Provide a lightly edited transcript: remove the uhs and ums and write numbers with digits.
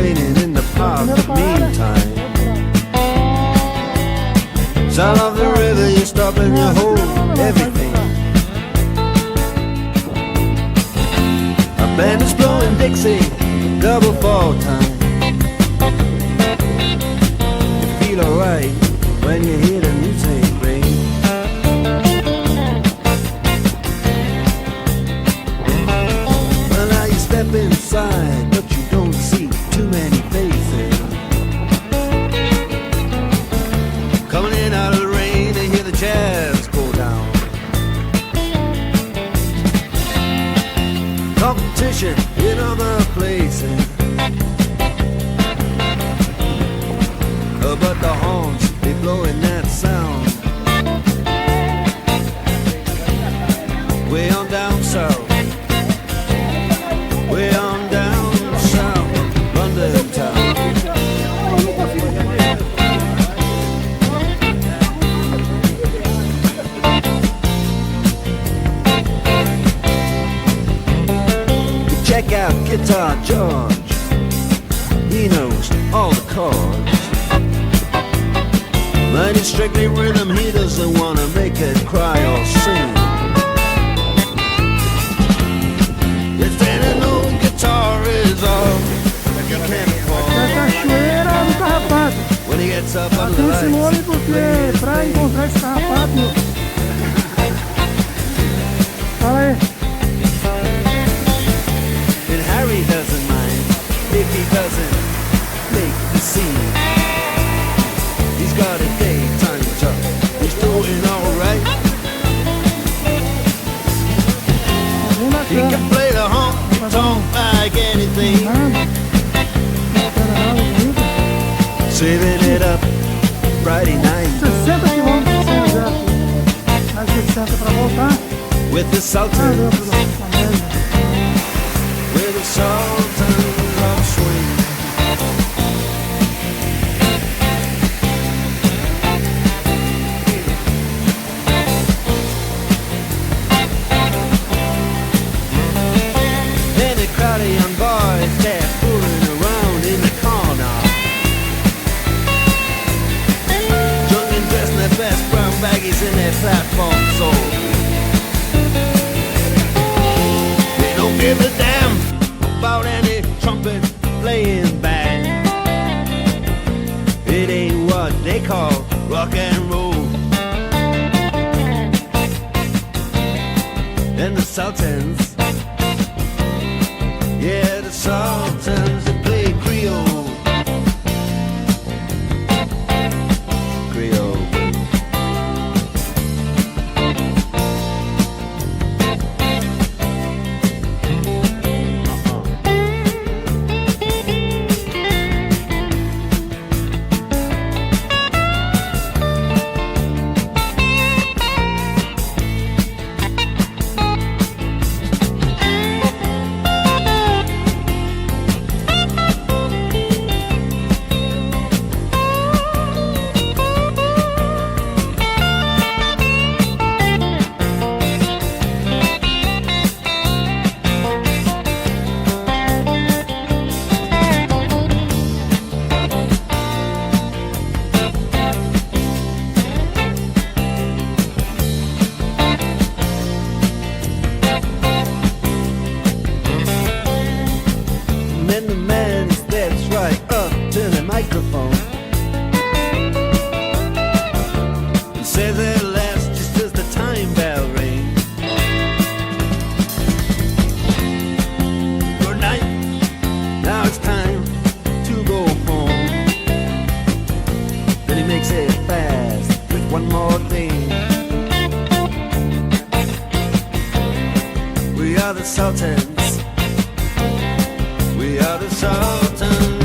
raining in the park. Meantime, sound of the river, you stop and you hold everything. A band is blowing Dixie, double fall time. You feel alright when you hear the music ring. Well, now you step inside, but you don't see too many faces. Coming in out of the rain to hear the jazz go down. Competition in other places, but the horns, they blowing that sound. Way on down south, way on down south, London town. Check out Guitar George, he knows all the chords. But it's strictly rhythm, he doesn't want to make it cry or sing. If any old guitar is all you can't afford, Cachoeira do Carrapato. when he gets up under the Tem esse nome lights, porque pra encontrar esse carrapato. Fala aí. and Harry doesn't mind if he doesn't make the scene. He's got a daytime job, he's doing alright. Segunda He can play the honky-tonk like anything, saving it up Friday night 60 km de São José. Mais de 60 pra voltar. with the Ah, Sultans, deu pra média. with the Sultans of Swing. Then a crowd of young boys, they're fooling around in the corner, drunk and dressed in their best brown baggies in their platform soles. They don't give a damn about any trumpet playing band. It ain't what they call rock and roll. And the Sultans, yeah, the Sultans, they play Creole. Creole. And the man steps right up to the microphone and says at last, just as the time bell rings, good night, now it's time to go home. Then he makes it fast with one more thing. We are the Sultans, we are the Sultans.